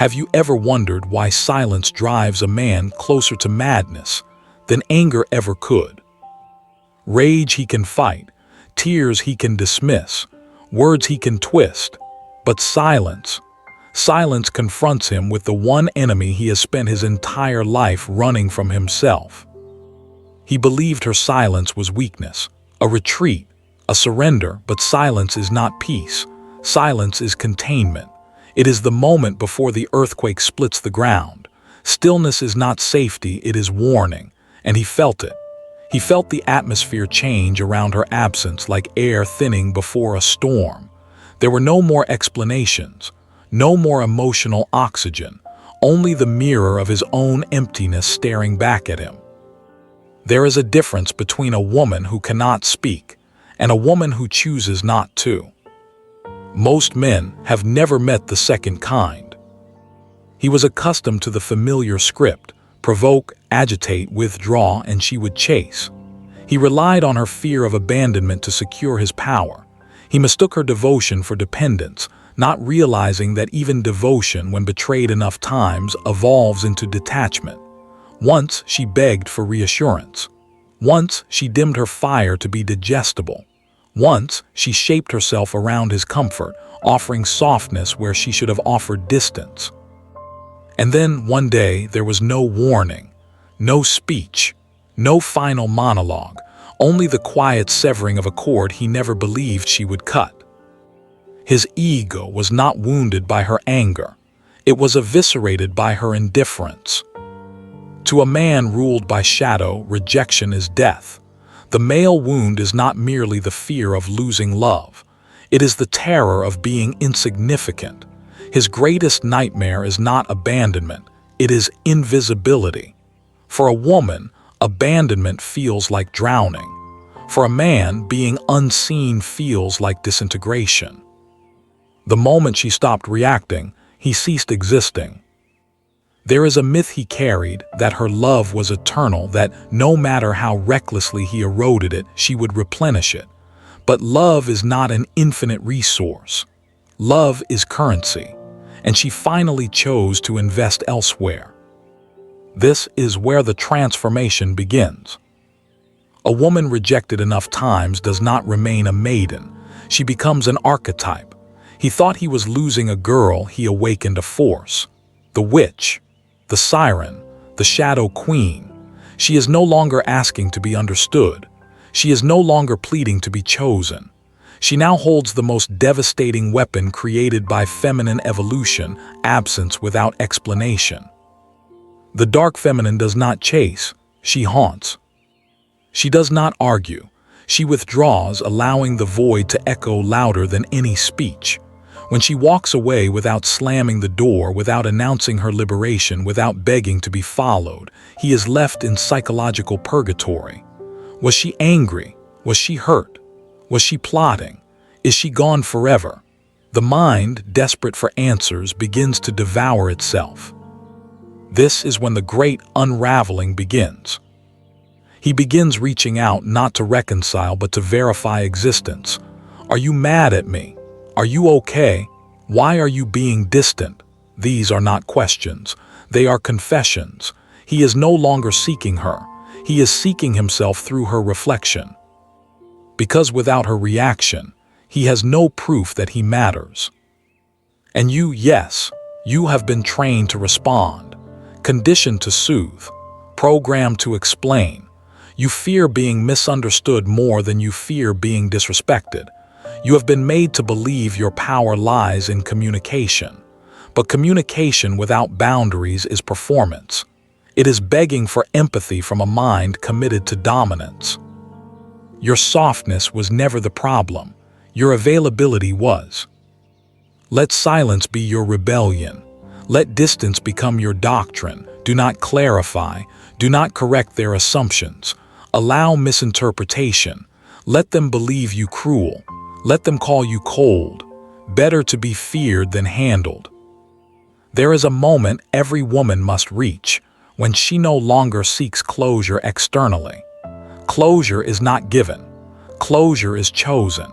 Have you ever wondered why silence drives a man closer to madness than anger ever could? Rage he can fight, tears he can dismiss, words he can twist, but silence confronts him with the one enemy he has spent his entire life running from himself. He believed her silence was weakness, a retreat, a surrender, but silence is not peace. Silence is containment. It is the moment before the earthquake splits the ground. Stillness is not safety, it is warning, and he felt it. He felt the atmosphere change around her absence like air thinning before a storm. There were no more explanations, no more emotional oxygen, only the mirror of his own emptiness staring back at him. There is a difference between a woman who cannot speak and a woman who chooses not to. Most men have never met the second kind. He was accustomed to the familiar script: provoke, agitate, withdraw, and she would chase. He relied on her fear of abandonment to secure his power. He mistook her devotion for dependence, not realizing that even devotion, when betrayed enough times, evolves into detachment. Once she begged for reassurance. Once she dimmed her fire to be digestible. Once she shaped herself around his comfort, offering softness where she should have offered distance. And then one day there was no warning, no speech, no final monologue, only the quiet severing of a cord he never believed she would cut. His ego was not wounded by her anger. It was eviscerated by her indifference. To a man ruled by shadow, rejection is death. The male wound is not merely the fear of losing love. It is the terror of being insignificant. His greatest nightmare is not abandonment, it is invisibility. For a woman, abandonment feels like drowning. For a man, being unseen feels like disintegration. The moment she stopped reacting, he ceased existing. There is a myth he carried that her love was eternal, that no matter how recklessly he eroded it, she would replenish it. But love is not an infinite resource. Love is currency, and she finally chose to invest elsewhere. This is where the transformation begins. A woman rejected enough times does not remain a maiden. She becomes an archetype. He thought he was losing a girl, he awakened a force. The witch, the siren, the shadow queen. She is no longer asking to be understood. She is no longer pleading to be chosen. She now holds the most devastating weapon created by feminine evolution: absence without explanation. The dark feminine does not chase, she haunts. She does not argue. She withdraws, allowing the void to echo louder than any speech. When she walks away without slamming the door, without announcing her liberation, without begging to be followed, he is left in psychological purgatory. Was she angry? Was she hurt? Was she plotting? Is she gone forever? The mind, desperate for answers, begins to devour itself. This is when the great unraveling begins. He begins reaching out not to reconcile but to verify existence. Are you mad at me? Are you okay? Why are you being distant? These are not questions. They are confessions. He is no longer seeking her. He is seeking himself through her reflection. Because without her reaction, he has no proof that he matters. And you, yes, you have been trained to respond, conditioned to soothe, programmed to explain. You fear being misunderstood more than you fear being disrespected. You have been made to believe your power lies in communication. But communication without boundaries is performance. It is begging for empathy from a mind committed to dominance. Your softness was never the problem. Your availability was. Let silence be your rebellion. Let distance become your doctrine. Do not clarify. Do not correct their assumptions. Allow misinterpretation. Let them believe you cruel. Let them call you cold. Better to be feared than handled. There is a moment every woman must reach, when she no longer seeks closure externally. Closure is not given. Closure is chosen.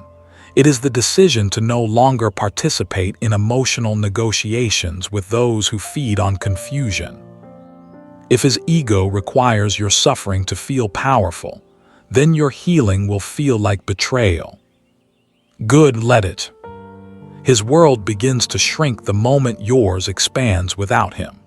It is the decision to no longer participate in emotional negotiations with those who feed on confusion. If his ego requires your suffering to feel powerful, then your healing will feel like betrayal. Good, let it. His world begins to shrink the moment yours expands without him.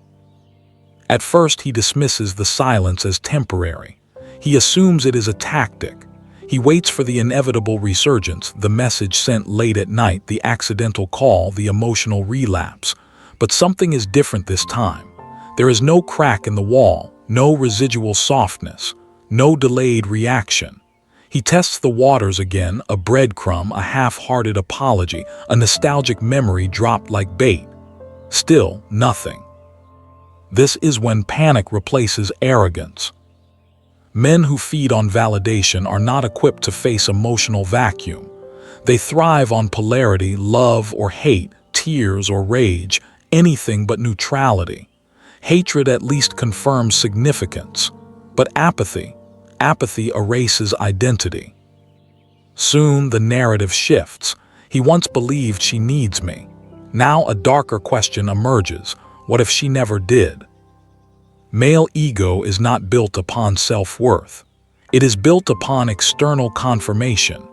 At first, he dismisses the silence as temporary. He assumes it is a tactic. He waits for the inevitable resurgence, the message sent late at night, the accidental call, the emotional relapse. But something is different this time. There is no crack in the wall, no residual softness, no delayed reaction. He tests the waters again, a breadcrumb, a half-hearted apology, a nostalgic memory dropped like bait. Still, nothing. This is when panic replaces arrogance. Men who feed on validation are not equipped to face emotional vacuum. They thrive on polarity, love or hate, tears or rage, anything but neutrality. Hatred at least confirms significance, but apathy erases identity. Soon the narrative shifts. He once believed she needs me. Now a darker question emerges. What if she never did? Male ego is not built upon self-worth. It is built upon external confirmation.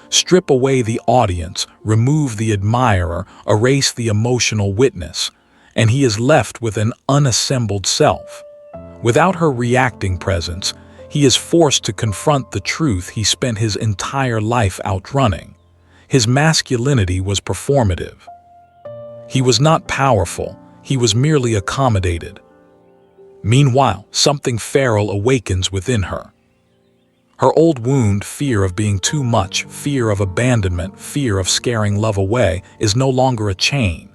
Strip away the audience, remove the admirer, erase the emotional witness, and he is left with an unassembled self. Without her reacting presence, he is forced to confront the truth he spent his entire life outrunning. His masculinity was performative. He was not powerful, he was merely accommodated. Meanwhile, something feral awakens within her. Her old wound, fear of being too much, fear of abandonment, fear of scaring love away, is no longer a chain.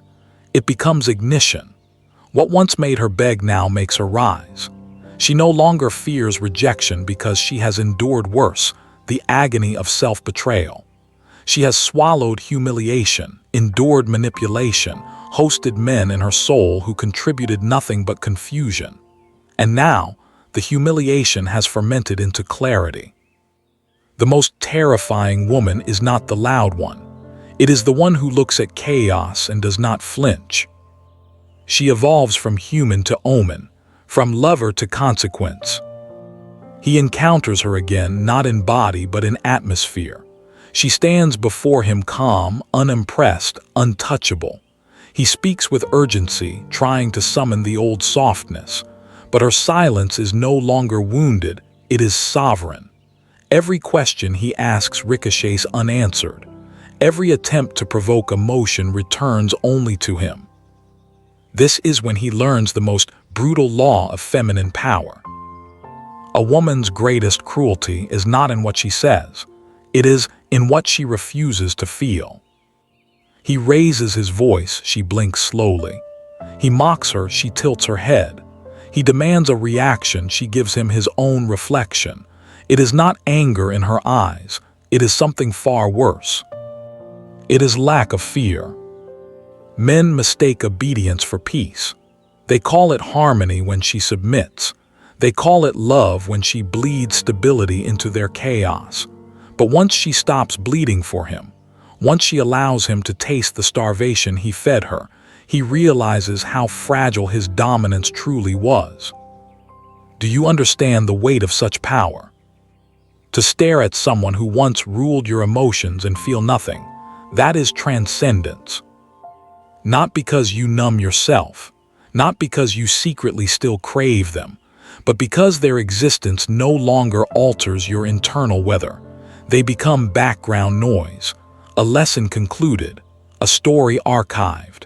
It becomes ignition. What once made her beg now makes her rise. She no longer fears rejection because she has endured worse, the agony of self-betrayal. She has swallowed humiliation, endured manipulation, hosted men in her soul who contributed nothing but confusion. And now, the humiliation has fermented into clarity. The most terrifying woman is not the loud one. It is the one who looks at chaos and does not flinch. She evolves from human to omen, from lover to consequence. He encounters her again, not in body but in atmosphere. She stands before him calm, unimpressed, untouchable. He speaks with urgency, trying to summon the old softness. But her silence is no longer wounded, it is sovereign. Every question he asks ricochets unanswered. Every attempt to provoke emotion returns only to him. This is when he learns the most brutal law of feminine power. A woman's greatest cruelty is not in what she says, it is in what she refuses to feel. He raises his voice, she blinks slowly. He mocks her, she tilts her head. He demands a reaction, she gives him his own reflection. It is not anger in her eyes, it is something far worse. It is lack of fear. Men mistake obedience for peace. They call it harmony when she submits. They call it love when she bleeds stability into their chaos. But once she stops bleeding for him, once she allows him to taste the starvation he fed her, he realizes how fragile his dominance truly was. Do you understand the weight of such power? To stare at someone who once ruled your emotions and feel nothing, that is transcendence. Not because you numb yourself, not because you secretly still crave them, but because their existence no longer alters your internal weather. They become background noise, a lesson concluded, a story archived.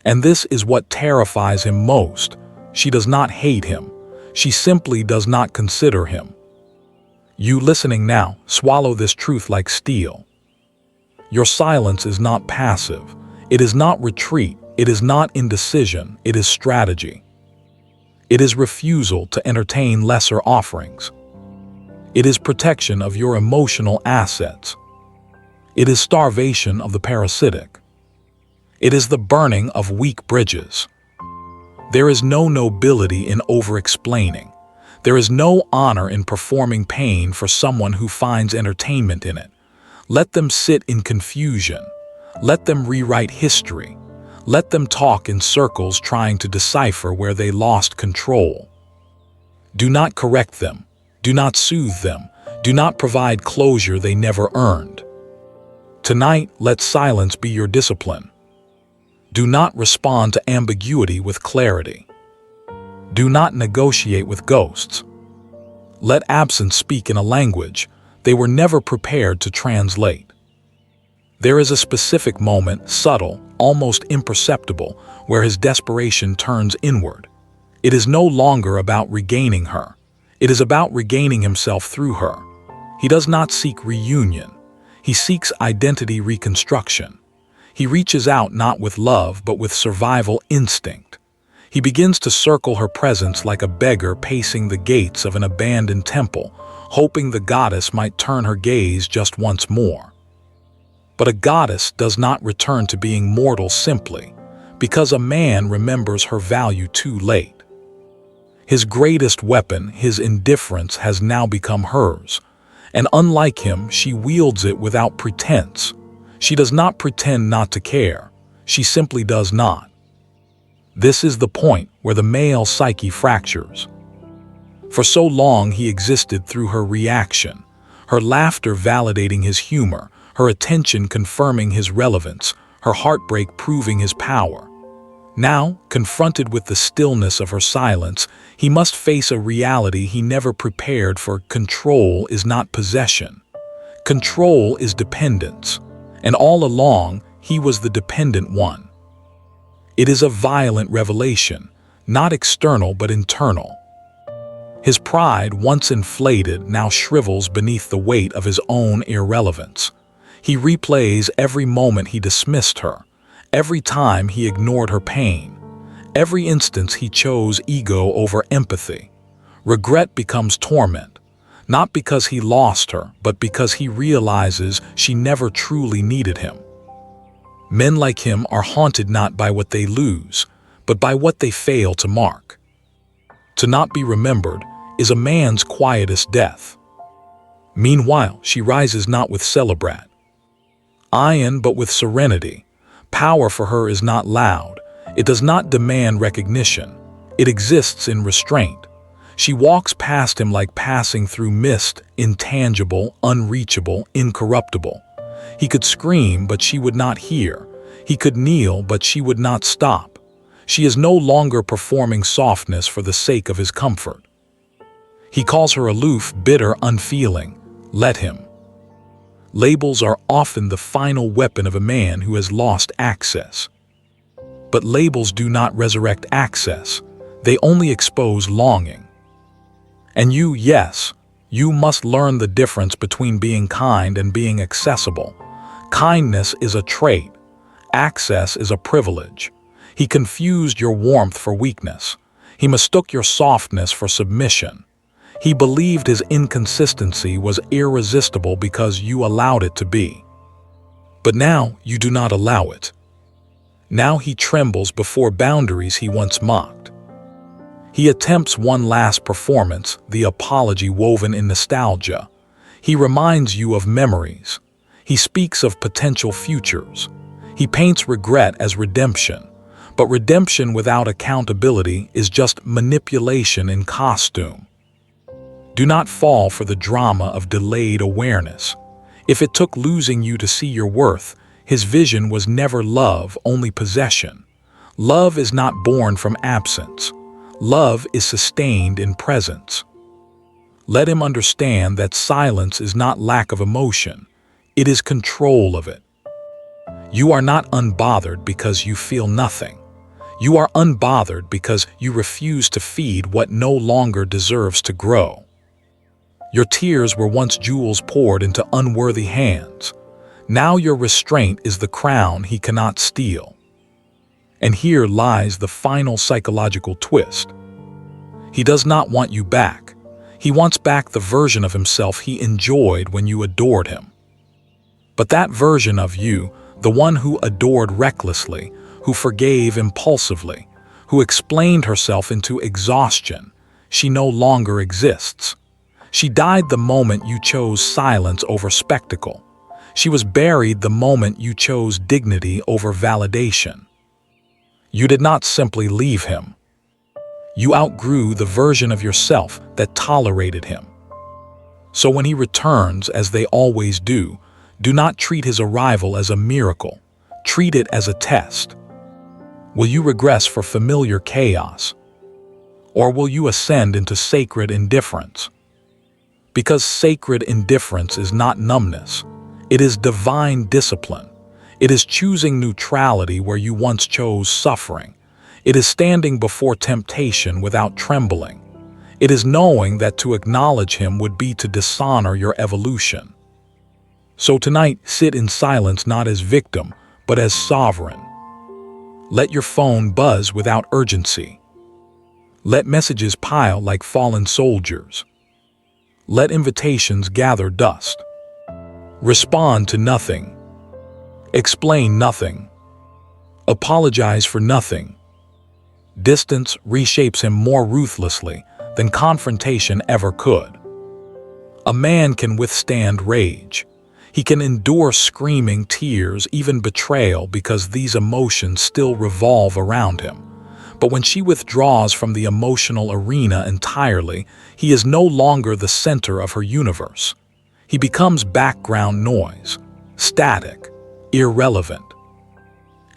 And this is what terrifies him most. She does not hate him. She simply does not consider him. You listening now, swallow this truth like steel. Your silence is not passive. It is not retreat. It is not indecision. It is strategy. It is refusal to entertain lesser offerings. It is protection of your emotional assets. It is starvation of the parasitic. It is the burning of weak bridges. There is no nobility in over-explaining. There is no honor in performing pain for someone who finds entertainment in it. Let them sit in confusion. Let them rewrite history. Let them talk in circles trying to decipher where they lost control. Do not correct them. Do not soothe them. Do not provide closure they never earned. Tonight, let silence be your discipline. Do not respond to ambiguity with clarity. Do not negotiate with ghosts. Let absence speak in a language they were never prepared to translate. There is a specific moment, subtle, almost imperceptible, where his desperation turns inward. It is no longer about regaining her. It is about regaining himself through her. He does not seek reunion. He seeks identity reconstruction. He reaches out not with love but with survival instinct. He begins to circle her presence like a beggar pacing the gates of an abandoned temple, hoping the goddess might turn her gaze just once more. But a goddess does not return to being mortal simply because a man remembers her value too late. His greatest weapon, his indifference, has now become hers, and unlike him, she wields it without pretense. She does not pretend not to care. She simply does not. This is the point where the male psyche fractures. For so long he existed through her reaction, her laughter validating his humor, her attention confirming his relevance, her heartbreak proving his power. Now, confronted with the stillness of her silence, he must face a reality he never prepared for. Control is not possession. Control is dependence, and all along he was the dependent one. It is a violent revelation, not external but internal. His pride, once inflated, now shrivels beneath the weight of his own irrelevance. He replays every moment he dismissed her, every time he ignored her pain, every instance he chose ego over empathy. Regret becomes torment, not because he lost her, but because he realizes she never truly needed him. Men like him are haunted not by what they lose, but by what they fail to mark. To not be remembered is a man's quietest death. Meanwhile, she rises not with celebrat, iron, but with serenity. Power for her is not loud. It does not demand recognition. It exists in restraint. She walks past him like passing through mist, intangible, unreachable, incorruptible. He could scream, but she would not hear. He could kneel, but she would not stop. She is no longer performing softness for the sake of his comfort. He calls her aloof, bitter, unfeeling. Let him. Labels are often the final weapon of a man who has lost access. But labels do not resurrect access. They only expose longing. And you, yes, you must learn the difference between being kind and being accessible. Kindness is a trait. Access is a privilege. He confused your warmth for weakness. He mistook your softness for submission. He believed his inconsistency was irresistible because you allowed it to be. But now you do not allow it. Now he trembles before boundaries he once mocked. He attempts one last performance, the apology woven in nostalgia. He reminds you of memories. He speaks of potential futures. He paints regret as redemption. But redemption without accountability is just manipulation in costume. Do not fall for the drama of delayed awareness. If it took losing you to see your worth, his vision was never love, only possession. Love is not born from absence. Love is sustained in presence. Let him understand that silence is not lack of emotion. It is control of it. You are not unbothered because you feel nothing. You are unbothered because you refuse to feed what no longer deserves to grow. Your tears were once jewels poured into unworthy hands. Now your restraint is the crown he cannot steal. And here lies the final psychological twist. He does not want you back. He wants back the version of himself he enjoyed when you adored him. But that version of you, the one who adored recklessly, who forgave impulsively, who explained herself into exhaustion, she no longer exists. She died the moment you chose silence over spectacle. She was buried the moment you chose dignity over validation. You did not simply leave him. You outgrew the version of yourself that tolerated him. So when he returns, as they always do not treat his arrival as a miracle. Treat it as a test. Will you regress for familiar chaos? Or will you ascend into sacred indifference? Because sacred indifference is not numbness. It is divine discipline. It is choosing neutrality where you once chose suffering. It is standing before temptation without trembling. It is knowing that to acknowledge him would be to dishonor your evolution. So tonight, sit in silence not as victim, but as sovereign. Let your phone buzz without urgency. Let messages pile like fallen soldiers. Let invitations gather dust. Respond to nothing. Explain nothing. Apologize for nothing. Distance reshapes him more ruthlessly than confrontation ever could. A man can withstand rage. He can endure screaming, tears, even betrayal because these emotions still revolve around him. But when she withdraws from the emotional arena entirely, he is no longer the center of her universe. He becomes background noise, static, irrelevant.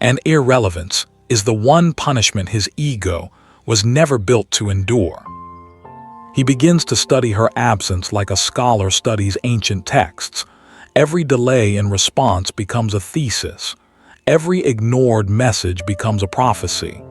And irrelevance is the one punishment his ego was never built to endure. He begins to study her absence like a scholar studies ancient texts. Every delay in response becomes a thesis. Every ignored message becomes a prophecy.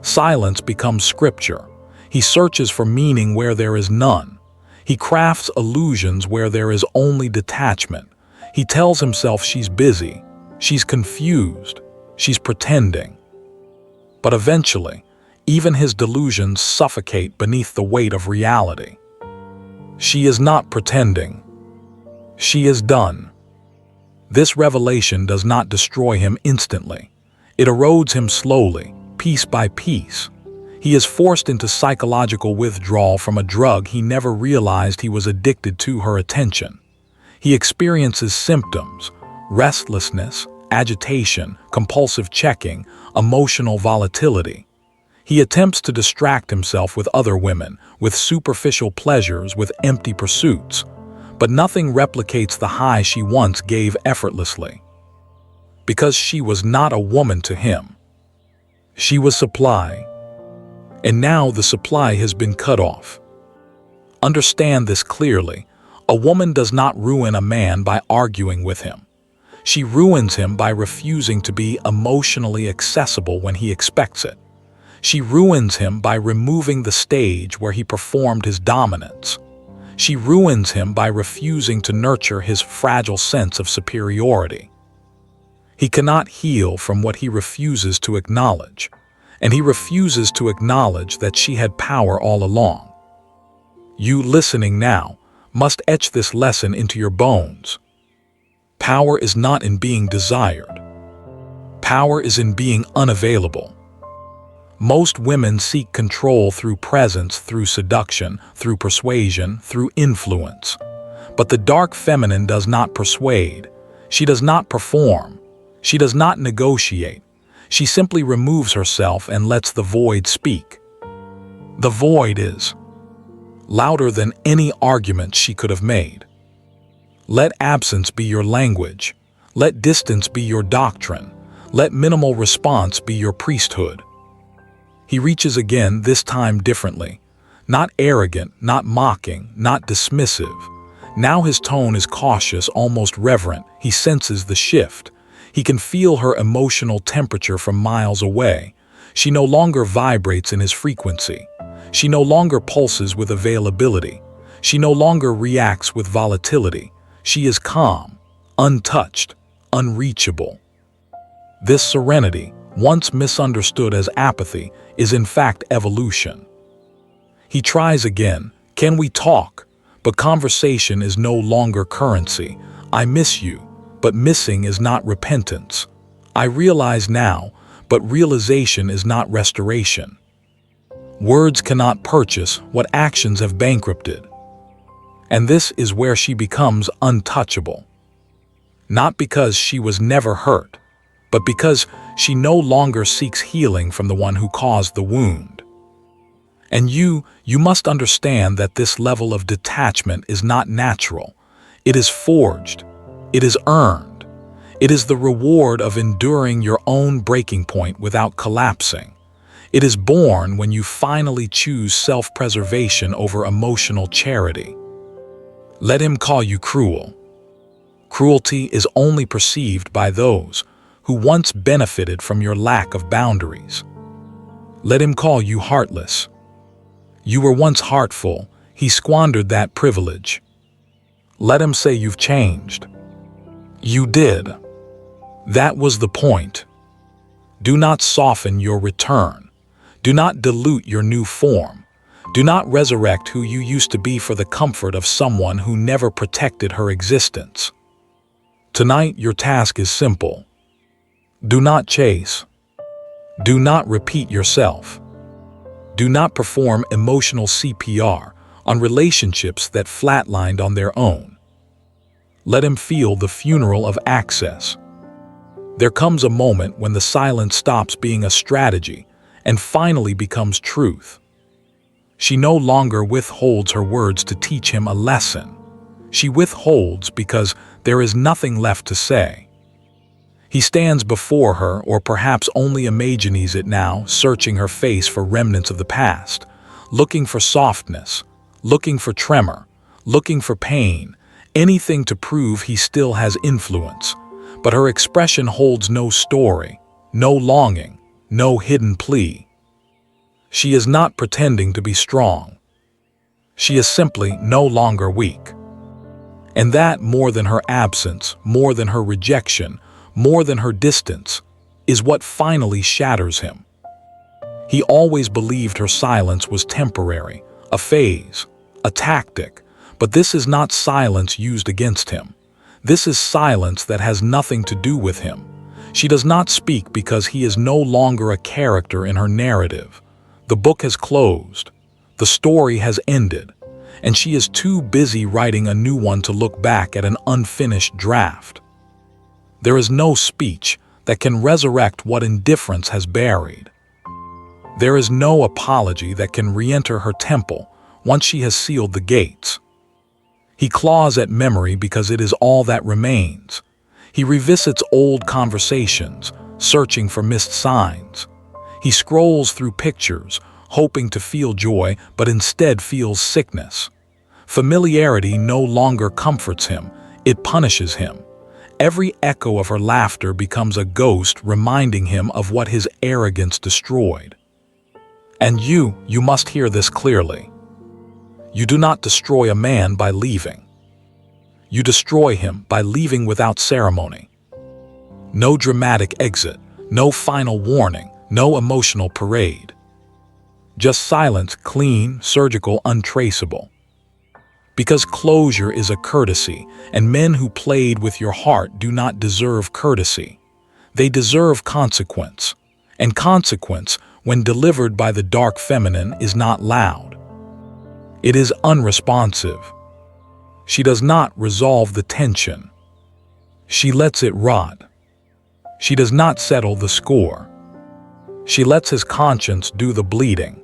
Silence becomes scripture. He searches for meaning where there is none. He crafts illusions where there is only detachment. He tells himself she's busy, she's confused, she's pretending. But eventually, even his delusions suffocate beneath the weight of reality. She is not pretending. She is done. This revelation does not destroy him instantly. It erodes him slowly, piece by piece. He is forced into psychological withdrawal from a drug he never realized he was addicted to: her attention. He experiences symptoms: restlessness, agitation, compulsive checking, emotional volatility. He attempts to distract himself with other women, with superficial pleasures, with empty pursuits. But nothing replicates the high she once gave effortlessly. Because she was not a woman to him. She was supply. And now the supply has been cut off. Understand this clearly. A woman does not ruin a man by arguing with him. She ruins him by refusing to be emotionally accessible when he expects it. She ruins him by removing the stage where he performed his dominance. She ruins him by refusing to nurture his fragile sense of superiority. He cannot heal from what he refuses to acknowledge, and he refuses to acknowledge that she had power all along. You listening now must etch this lesson into your bones. Power is not in being desired. Power is in being unavailable. Most women seek control through presence, through seduction, through persuasion, through influence. But the dark feminine does not persuade. She does not perform. She does not negotiate. She simply removes herself and lets the void speak. The void is louder than any argument she could have made. Let absence be your language. Let distance be your doctrine. Let minimal response be your priesthood. He reaches again, this time differently. Not arrogant, not mocking, not dismissive. Now his tone is cautious, almost reverent. He senses the shift. He can feel her emotional temperature from miles away. She no longer vibrates in his frequency. She no longer pulses with availability. She no longer reacts with volatility. She is calm, untouched, unreachable. This serenity, once misunderstood as apathy, is in fact evolution. He tries again. Can we talk? But conversation is no longer currency. I miss you, but missing is not repentance. I realize now, but realization is not restoration. Words cannot purchase what actions have bankrupted. And this is where she becomes untouchable. not because she was never hurt, but because she no longer seeks healing from the one who caused the wound. And you must understand that this level of detachment is not natural. It is forged. It is earned. It is the reward of enduring your own breaking point without collapsing. It is born when you finally choose self-preservation over emotional charity. Let him call you cruel. Cruelty is only perceived by those who once benefited from your lack of boundaries. Let him call you heartless. You were once heartful. He squandered that privilege. Let him say you've changed. You did. That was the point. Do not soften your return. Do not dilute your new form. Do not resurrect who you used to be for the comfort of someone who never protected her existence. Tonight, your task is simple. Do not chase. Do not repeat yourself. Do not perform emotional CPR on relationships that flatlined on their own. Let him feel the funeral of access. There comes a moment when the silence stops being a strategy and finally becomes truth. She no longer withholds her words to teach him a lesson. She withholds because there is nothing left to say. He stands before her, or perhaps only imagines it now, searching her face for remnants of the past, looking for softness, looking for tremor, looking for pain, anything to prove he still has influence. But her expression holds no story, no longing, no hidden plea. She is not pretending to be strong. She is simply no longer weak. And that, more than her absence, more than her rejection, more than her distance, is what finally shatters him. He always believed her silence was temporary, a phase, a tactic, but this is not silence used against him. This is silence that has nothing to do with him. She does not speak because he is no longer a character in her narrative. The book has closed. The story has ended. And she is too busy writing a new one to look back at an unfinished draft. There is no speech that can resurrect what indifference has buried. There is no apology that can re-enter her temple once she has sealed the gates. He claws at memory because it is all that remains. He revisits old conversations, searching for missed signs. He scrolls through pictures, hoping to feel joy, but instead feels sickness. Familiarity no longer comforts him, it punishes him. Every echo of her laughter becomes a ghost reminding him of what his arrogance destroyed. And you must hear this clearly. You do not destroy a man by leaving. You destroy him by leaving without ceremony. No dramatic exit, no final warning, no emotional parade. Just silence, clean, surgical, untraceable. Because closure is a courtesy, and men who played with your heart do not deserve courtesy. They deserve consequence. And consequence, when delivered by the dark feminine, is not loud. It is unresponsive. She does not resolve the tension. She lets it rot. She does not settle the score. She lets his conscience do the bleeding.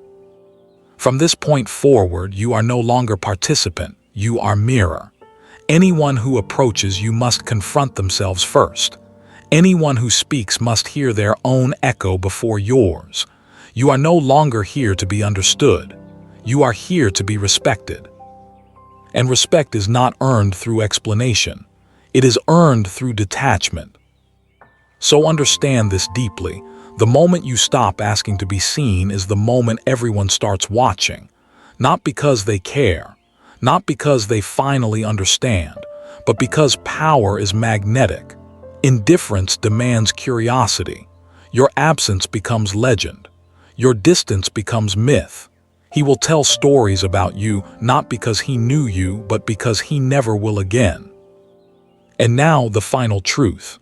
From this point forward, you are no longer participant, you are mirror. Anyone who approaches you must confront themselves first. Anyone who speaks must hear their own echo before yours. You are no longer here to be understood. You are here to be respected. And respect is not earned through explanation. It is earned through detachment. So understand this deeply. The moment you stop asking to be seen is the moment everyone starts watching. Not because they care, not because they finally understand, but because power is magnetic. Indifference demands curiosity. Your absence becomes legend. Your distance becomes myth. He will tell stories about you not because he knew you, but because he never will again. And now the final truth.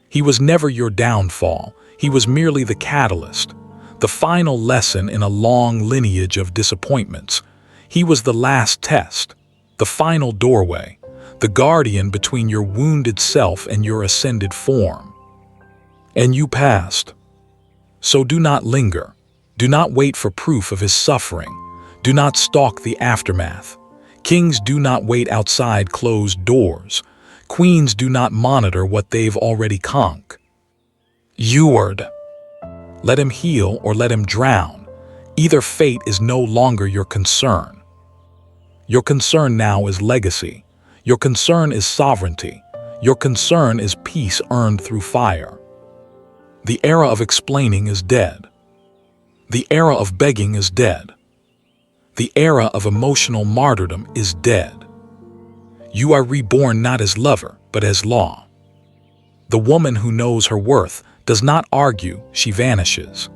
He was never your downfall. He was merely the catalyst, the final lesson in a long lineage of disappointments. He was the last test, the final doorway, the guardian between your wounded self and your ascended form. And you passed. So do not linger. Do not wait for proof of his suffering. Do not stalk the aftermath. Kings do not wait outside closed doors. Queens do not monitor what they've already conquered. You'ard. Let him heal or let him drown. Either fate is no longer your concern. Your concern now is legacy. Your concern is sovereignty. Your concern is peace earned through fire. The era of explaining is dead. The era of begging is dead. The era of emotional martyrdom is dead. You are reborn not as lover, but as law. The woman who knows her worth does not argue, she vanishes.